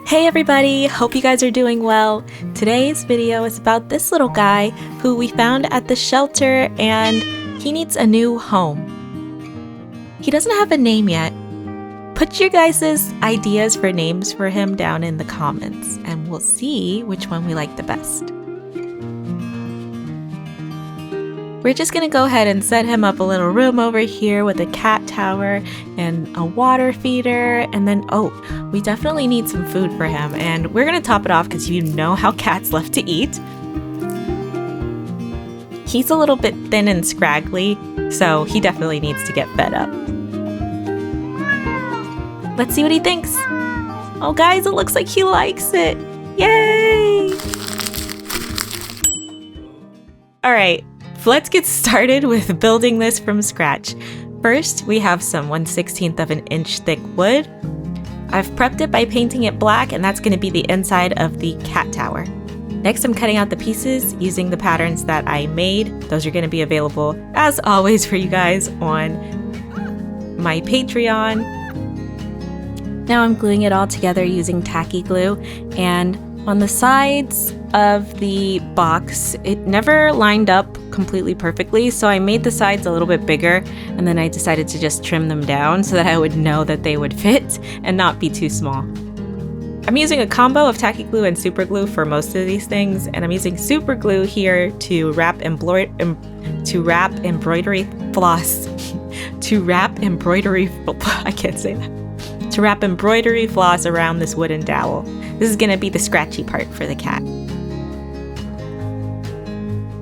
Hey everybody, hope you guys are doing well. Today's video is about this little guy who we found at the shelter and he needs a new home. He doesn't have a name yet. Put your guys' ideas for names for him down in the comments and we'll see which one we like the best. We're just gonna go ahead and set him up a little room over here with a cat tower and a water feeder, and then we definitely need some food for him, and we're gonna top it off because you know how cats love to eat. He's a little bit thin and scraggly, so he definitely needs to get fed up. Let's see what he thinks. Oh guys, it looks like he likes it. Yay! Alright. Let's get started with building this from scratch. First, we have some 1/16 of an inch thick wood. I've prepped it by painting it black, and that's going to be the inside of the cat tower. Next, I'm cutting out the pieces using the patterns that I made. Those are going to be available, as always, for you guys on my Patreon. Now I'm gluing it all together using tacky glue, and on the sides of the box, it never lined up completely perfectly, so I made the sides a little bit bigger, and then I decided to just trim them down so that I would know that they would fit and not be too small. I'm using a combo of tacky glue and super glue for most of these things, and I'm using super glue here to wrap embroidery floss to wrap embroidery floss around this wooden dowel. This is going to be the scratchy part for the cat.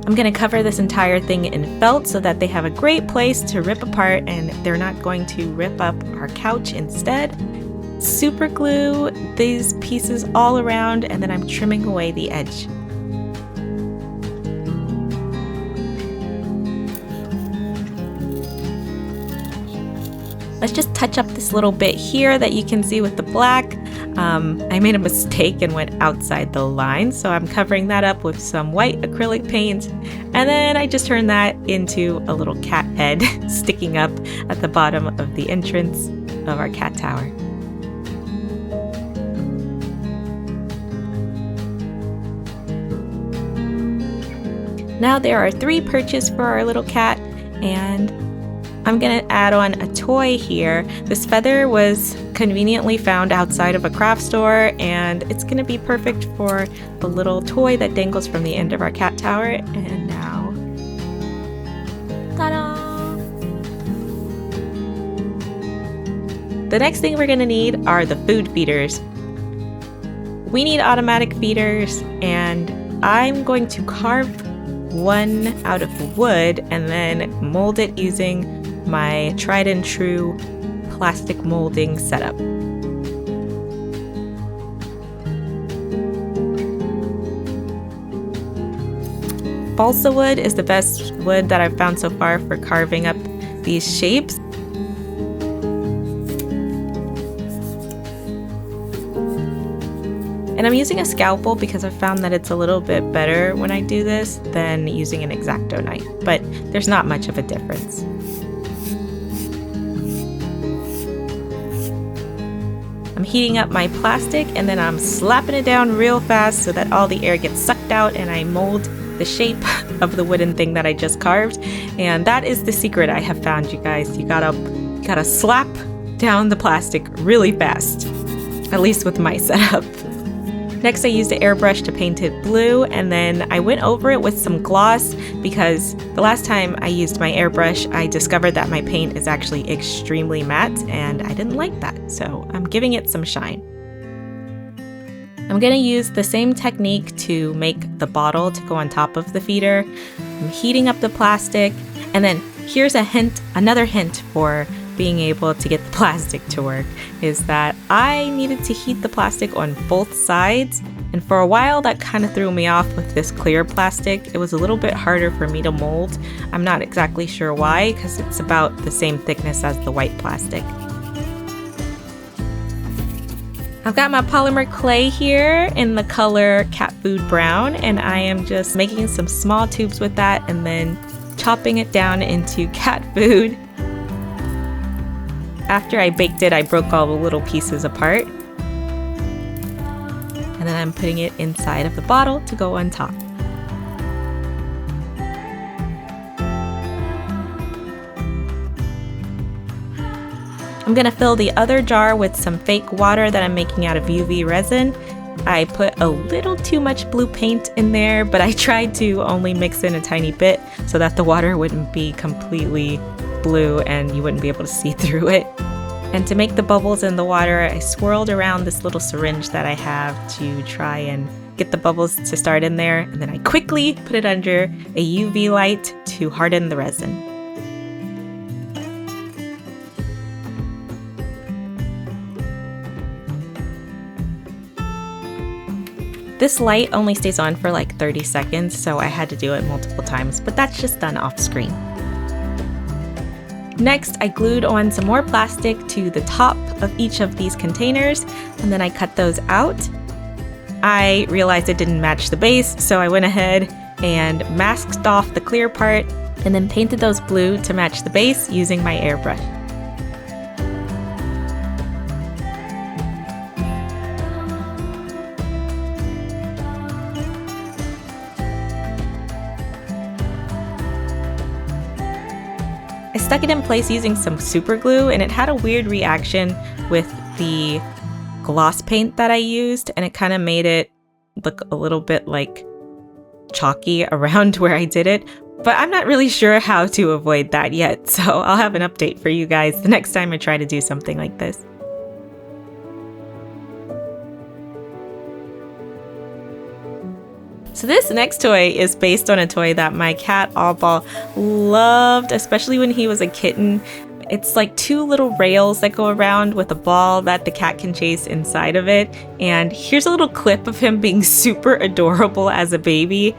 I'm going to cover this entire thing in felt so that they have a great place to rip apart and they're not going to rip up our couch instead. Super glue these pieces all around, and then I'm trimming away the edge. Let's just touch up this little bit here that you can see with the black. I made a mistake and went outside the line, so I'm covering that up with some white acrylic paint, and then I just turned that into a little cat head sticking up at the bottom of the entrance of our cat tower. Now there are 3 perches for our little cat, and I'm gonna add on a toy here. This feather was conveniently found outside of a craft store, and it's gonna be perfect for the little toy that dangles from the end of our cat tower. And now, ta-da! The next thing we're gonna need are the food feeders. We need automatic feeders, and I'm going to carve one out of wood and then mold it using my tried and true plastic molding setup. Balsa wood is the best wood that I've found so far for carving up these shapes. And I'm using a scalpel because I've found that it's a little bit better when I do this than using an X-Acto knife, but there's not much of a difference. I'm heating up my plastic, and then I'm slapping it down real fast so that all the air gets sucked out and I mold the shape of the wooden thing that I just carved. And that is the secret I have found, you guys. You gotta slap down the plastic really fast, at least with my setup. Next, I used an airbrush to paint it blue, and then I went over it with some gloss because the last time I used my airbrush, I discovered that my paint is actually extremely matte, and I didn't like that, so I'm giving it some shine. I'm going to use the same technique to make the bottle to go on top of the feeder. I'm heating up the plastic, and then here's another hint for being able to get the plastic to work, is that I needed to heat the plastic on both sides, and for a while that kind of threw me off with this clear plastic. It was a little bit harder for me to mold. I'm not exactly sure why, because it's about the same thickness as the white plastic. I've got my polymer clay here in the color cat food brown, and I am just making some small tubes with that and then chopping it down into cat food. After I baked it, I broke all the little pieces apart. and then I'm putting it inside of the bottle to go on top. I'm gonna fill the other jar with some fake water that I'm making out of UV resin. I put a little too much blue paint in there, but I tried to only mix in a tiny bit so that the water wouldn't be completely blue and you wouldn't be able to see through it. And to make the bubbles in the water, I swirled around this little syringe that I have to try and get the bubbles to start in there, and then I quickly put it under a UV light to harden the resin. This light only stays on for like 30 seconds, so I had to do it multiple times, but that's just done off screen. Next, I glued on some more plastic to the top of each of these containers, and then I cut those out. I realized it didn't match the base, so I went ahead and masked off the clear part and then painted those blue to match the base using my airbrush. I stuck it in place using some super glue, and it had a weird reaction with the gloss paint that I used, and it kind of made it look a little bit like chalky around where I did it, but I'm not really sure how to avoid that yet, so I'll have an update for you guys the next time I try to do something like this. So this next toy is based on a toy that my cat Upbbeat loved, especially when he was a kitten. It's like two little rails that go around with a ball that the cat can chase inside of it. And here's a little clip of him being super adorable as a baby.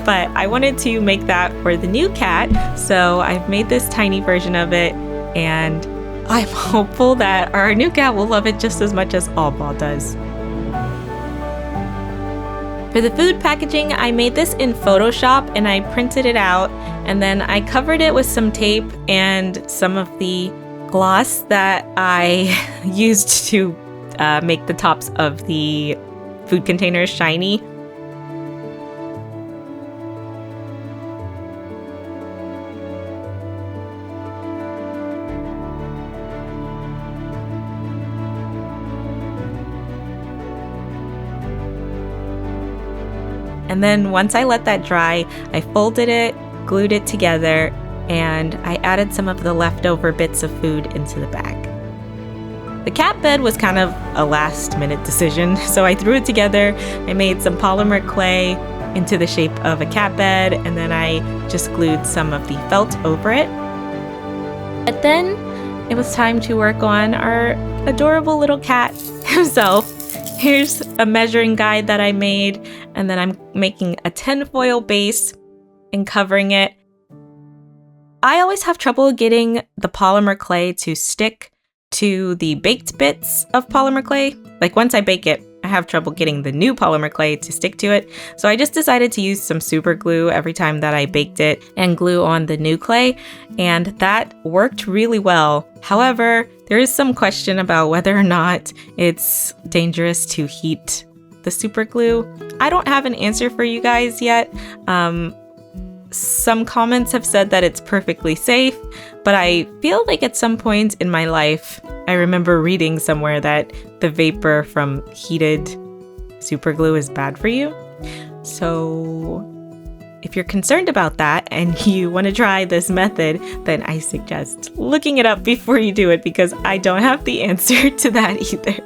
But I wanted to make that for the new cat, so I've made this tiny version of it, and I'm hopeful that our new cat will love it just as much as Upbbeat does. For the food packaging, I made this in Photoshop and I printed it out, and then I covered it with some tape and some of the gloss that I used to make the tops of the food containers shiny. And then once I let that dry, I folded it, glued it together, and I added some of the leftover bits of food into the bag. The cat bed was kind of a last-minute decision, so I threw it together. I made some polymer clay into the shape of a cat bed, and then I just glued some of the felt over it. But then it was time to work on our adorable little cat himself. Here's a measuring guide that I made, and then I'm making a tinfoil base and covering it. I always have trouble getting the polymer clay to stick to the baked bits of polymer clay. Like once I bake it, I have trouble getting the new polymer clay to stick to it. So I just decided to use some super glue every time that I baked it and glue on the new clay, and that worked really well. However, there is some question about whether or not it's dangerous to heat the super glue. I don't have an answer for you guys yet. Some comments have said that it's perfectly safe, but I feel like at some point in my life, I remember reading somewhere that the vapor from heated super glue is bad for you. So if you're concerned about that and you want to try this method, then I suggest looking it up before you do it, because I don't have the answer to that either.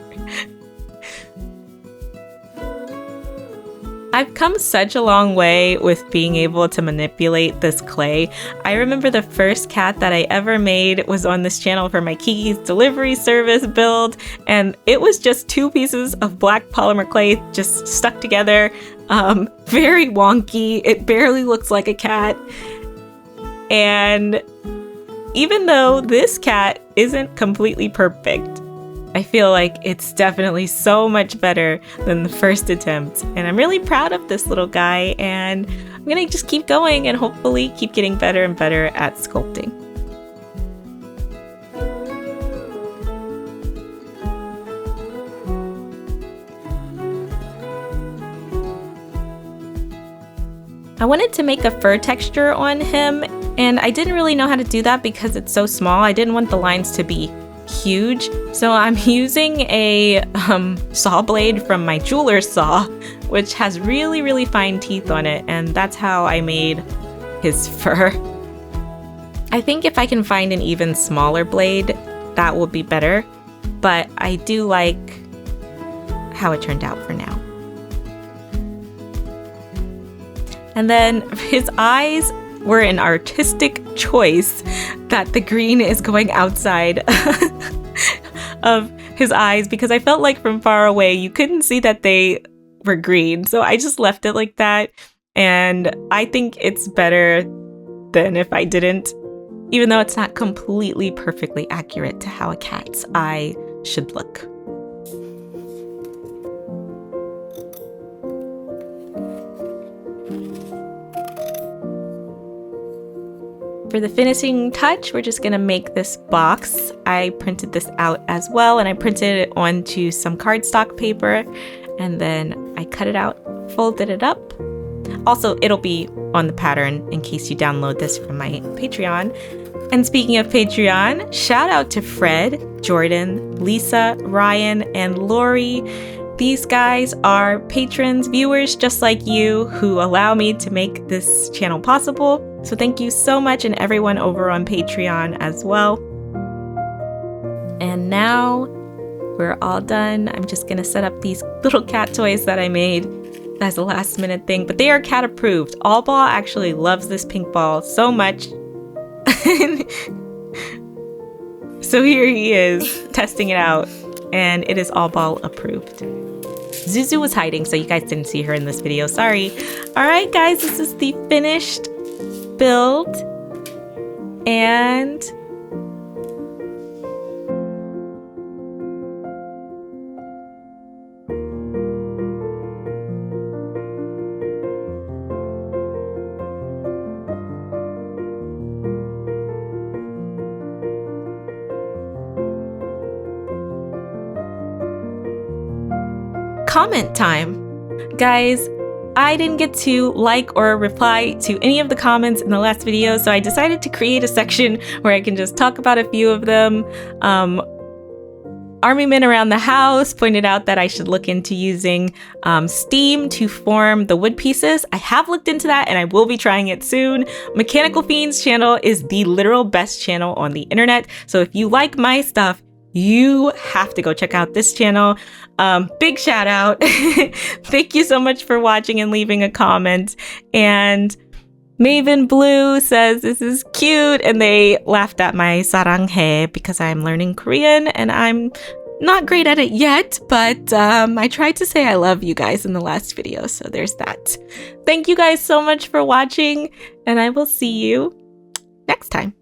I've come such a long way with being able to manipulate this clay. I remember the first cat that I ever made was on this channel for my Kiki's delivery service build, and it was just two pieces of black polymer clay just stuck together. Very wonky. It barely looks like a cat. And even though this cat isn't completely perfect, I feel like it's definitely so much better than the first attempt, and I'm really proud of this little guy, and I'm gonna just keep going and hopefully keep getting better and better at sculpting. I wanted to make a fur texture on him, and I didn't really know how to do that because it's so small. I didn't want the lines to be huge, so I'm using a saw blade from my jeweler's saw, which has really fine teeth on it, and that's how I made his fur. I think if I can find an even smaller blade, that will be better, but I do like how it turned out for now. And then his eyes were an artistic choice that the green is going outside of his eyes, because I felt like from far away you couldn't see that they were green. So I just left it like that, and I think it's better than if I didn't, even though it's not completely perfectly accurate to how a cat's eye should look. For the finishing touch, we're just gonna make this box. I printed this out as well, and I printed it onto some cardstock paper, and then I cut it out, folded it up. Also, it'll be on the pattern in case you download this from my Patreon. And speaking of Patreon, shout out to Fred, Jordan, Lisa, Ryan, and Lori. These guys are patrons, viewers just like you, who allow me to make this channel possible. So thank you so much, and everyone over on Patreon as well. And now we're all done. I'm just gonna set up these little cat toys that I made as a last minute thing, but they are cat approved. All Ball actually loves this pink ball so much. So here he is testing it out, and it is All Ball approved. Zuzu was hiding, so you guys didn't see her in this video. Sorry. All right, guys, this is the finished build, and comment time. Guys, I didn't get to like or reply to any of the comments in the last video, so I decided to create a section where I can just talk about a few of them. Army Men Around the House pointed out that I should look into using steam to form the wood pieces. I have looked into that, and I will be trying it soon. Mechanical Fiend's channel is the literal best channel on the internet, so if you like my stuff, you have to go check out this channel. Big shout out. Thank you so much for watching and leaving a comment. And Maven Blue says this is cute, and they laughed at my saranghae because I'm learning Korean and I'm not great at it yet, but I tried to say I love you guys in the last video, so there's that. Thank you guys so much for watching, and I will see you next time.